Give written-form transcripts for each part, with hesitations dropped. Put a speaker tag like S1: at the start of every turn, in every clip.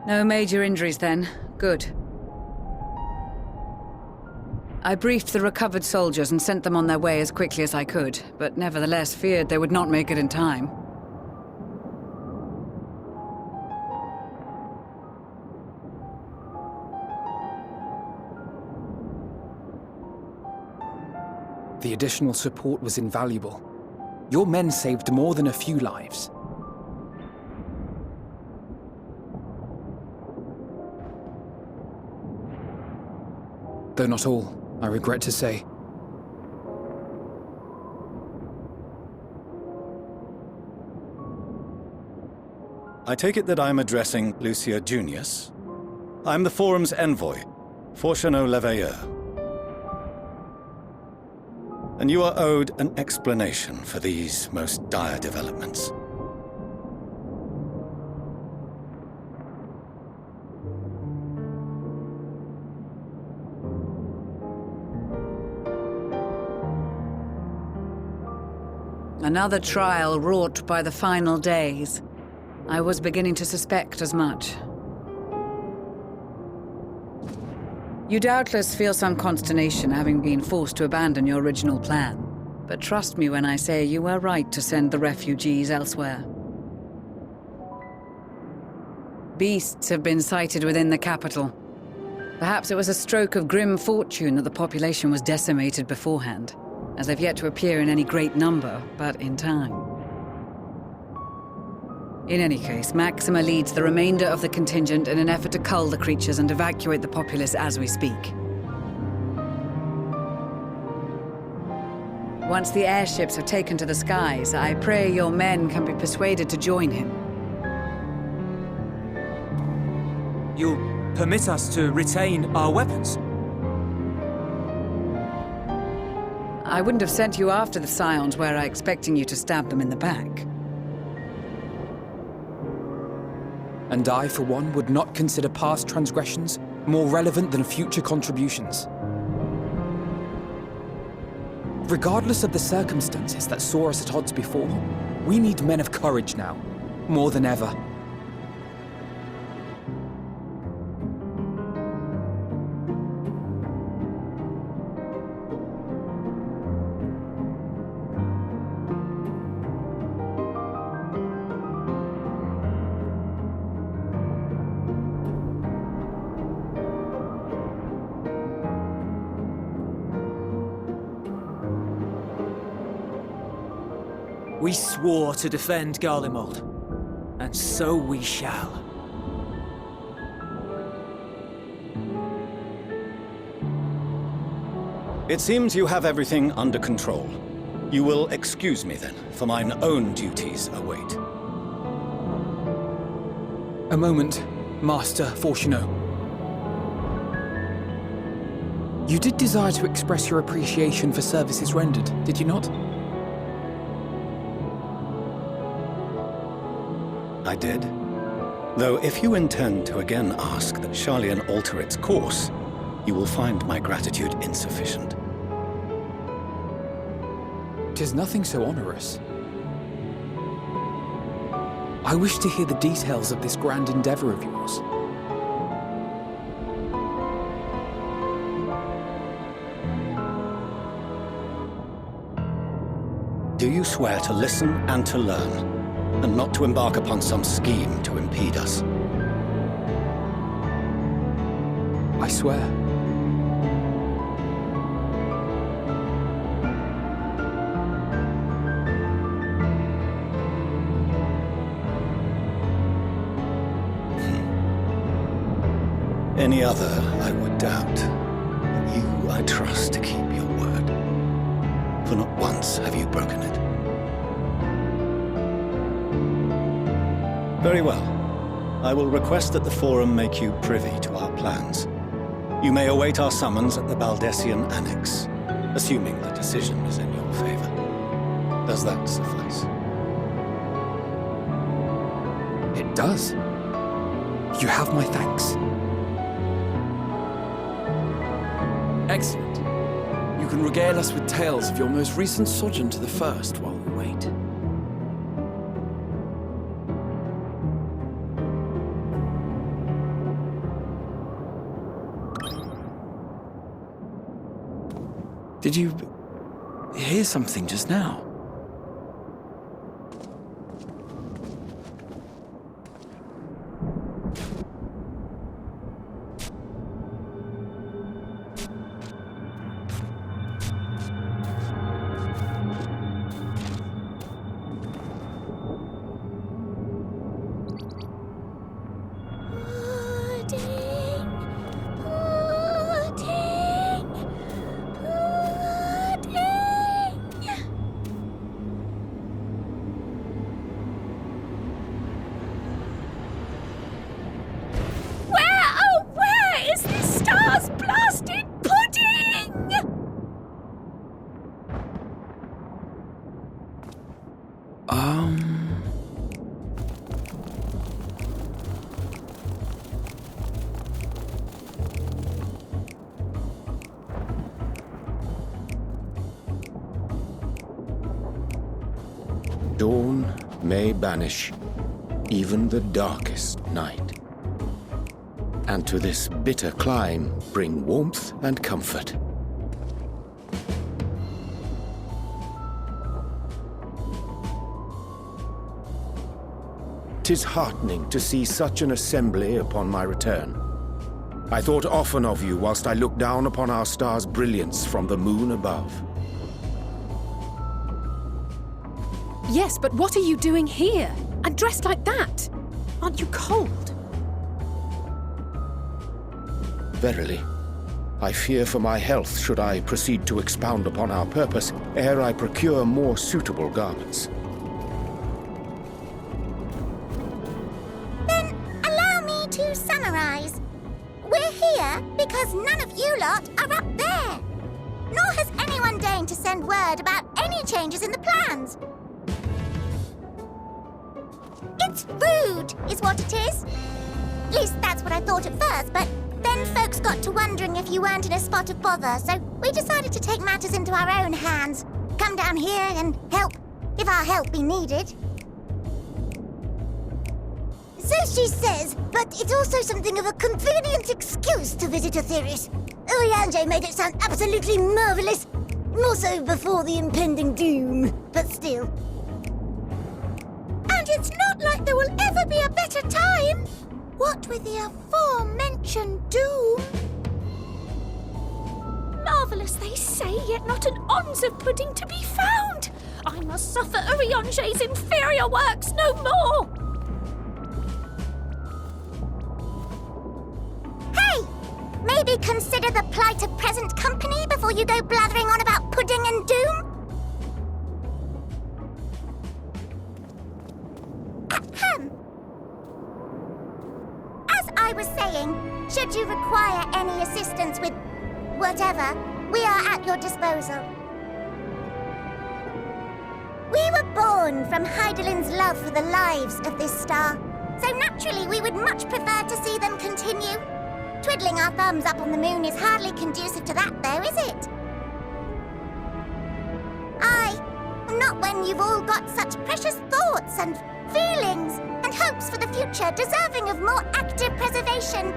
S1: No major injuries then. Good. I briefed the recovered soldiers and sent them on their way as quickly as I could, but nevertheless feared they would not make it in time.
S2: The additional support was invaluable. Your men saved more than a few lives. Though not all, I regret to say.
S3: I take it that I'm addressing Lucia Junius. I'm the Forum's envoy, Fortuneau Leveilleur. And you are owed an explanation for these most dire developments.
S1: Another trial wrought by the final days. I was beginning to suspect as much. You doubtless feel some consternation having been forced to abandon your original plan. But trust me when I say you were right to send the refugees elsewhere. Beasts have been sighted within the capital. Perhaps it was a stroke of grim fortune that the population was decimated beforehand, as they've yet to appear in any great number, but in time. In any case, Maxima leads the remainder of the contingent in an effort to cull the creatures and evacuate the populace as we speak. Once the airships are taken to the skies, I pray your men can be persuaded to join him.
S4: You'll permit us to retain our weapons?
S1: I wouldn't have sent you after the Scions were I expecting you to stab them in the back.
S2: And I, for one, would not consider past transgressions more relevant than future contributions. Regardless of the circumstances that saw us at odds before, we need men of courage now, more than ever.
S4: We swore to defend Garlemald, and so we shall.
S3: It seems you have everything under control. You will excuse me then, for mine own duties await.
S2: A moment, Master Fortuneau. You did desire to express your appreciation for services rendered, did you not?
S3: I did. Though if you intend to again ask that Charlian alter its course, you will find my gratitude insufficient.
S2: 'Tis nothing so onerous. I wish to hear the details of this grand endeavor of yours.
S3: Do you swear to listen and to learn, and not to embark upon some scheme to impede us?
S2: I swear.
S3: Any other I would doubt, but you I trust to keep your word. For not once have you broken it. Very well. I will request that the Forum make you privy to our plans. You may await our summons at the Baldessian Annex, assuming the decision is in your favor. Does that suffice?
S2: It does. You have my thanks.
S5: Excellent. You can regale us with tales of your most recent sojourn to the First while we wait. Did you hear something just now?
S6: Dawn may banish even the darkest night, and to this bitter clime bring warmth and comfort. 'Tis heartening to see such an assembly upon my return. I thought often of you whilst I looked down upon our star's brilliance from the moon above.
S7: Yes, but what are you doing here? And dressed like that? Aren't you cold?
S6: Verily, I fear for my health should I proceed to expound upon our purpose ere I procure more suitable garments.
S8: Then allow me to summarize. We're here because none of you lot are up there. Nor has anyone deigned to send word about any changes in the plans. It's rude, is what it is. At least that's what I thought at first, but then folks got to wondering if you weren't in a spot of bother, so we decided to take matters into our own hands. Come down here and help, if our help be needed. So she says, but it's also something of a convenient excuse to visit Aetherius. Oriange made it sound absolutely marvelous. More so before the impending doom, but still. And it's not like there will ever be a better time. What with the aforementioned doom?
S9: Marvellous, they say, yet not an ons of pudding to be found. I must suffer Oriange's inferior works no more.
S8: Hey! Maybe consider the plight of present company before you go blathering on about pudding and doom? Ahem. As I was saying, should you require any assistance with whatever, we are at your disposal. We were born from Heidelin's love for the lives of this star, so naturally we would much prefer to see them continue. Twiddling our thumbs up on the moon is hardly conducive to that, though, is it? Aye, not when you've all got such precious thoughts and feelings and hopes for the future deserving of more active preservation.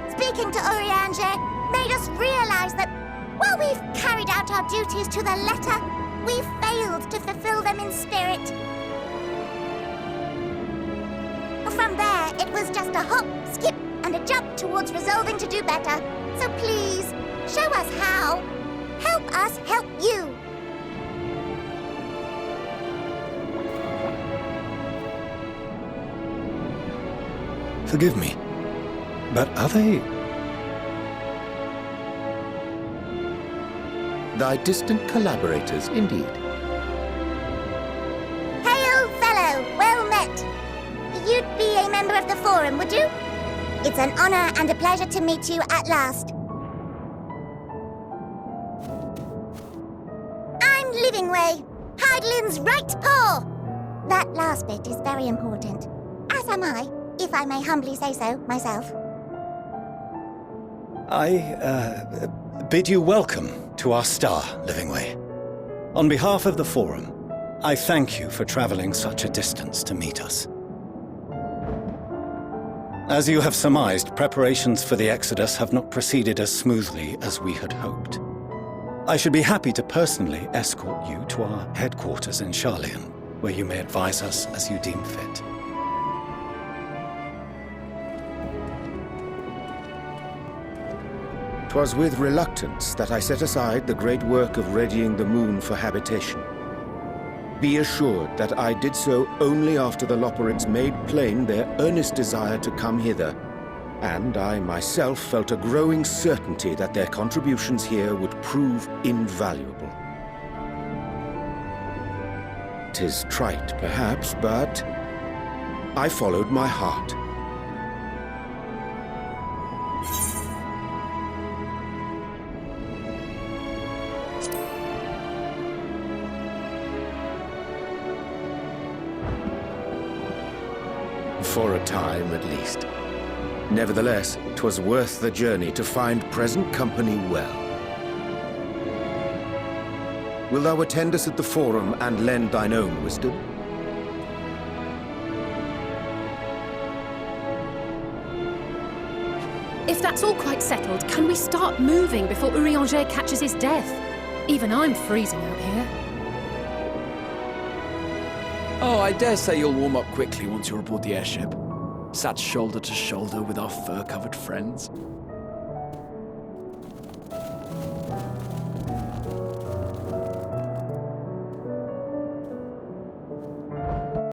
S8: Speaking to Oriange made us realize that while we've carried out our duties to the letter, we've failed to fulfill them in spirit. From there, it was just a hop, skip, and a jump towards resolving to do better. So please, show us how. Help us help you.
S3: Forgive me, but are they...
S6: Thy distant collaborators, indeed.
S8: Hail, fellow! Well met! You'd be a member of the Forum, would you? It's an honor and a pleasure to meet you at last. I'm Livingway, Heidelin's right paw. That last bit is very important, as am I, if I may humbly say so myself.
S3: I bid you welcome to our star, Livingway. On behalf of the Forum, I thank you for traveling such a distance to meet us. As you have surmised, preparations for the Exodus have not proceeded as smoothly as we had hoped. I should be happy to personally escort you to our headquarters in Charlian, where you may advise us as you deem fit.
S6: 'Twas with reluctance that I set aside the great work of readying the moon for habitation. Be assured that I did so only after the Loperids made plain their earnest desire to come hither, and I myself felt a growing certainty that their contributions here would prove invaluable. 'Tis trite, perhaps, but I followed my heart. For a time, at least. Nevertheless, 'twas worth the journey to find present company well. Will thou attend us at the Forum and lend thine own wisdom?
S7: If that's all quite settled, can we start moving before Urianger catches his death? Even I'm freezing out here.
S5: Oh, I dare say you'll warm up quickly once you're aboard the airship. Sat shoulder to shoulder with our fur-covered friends.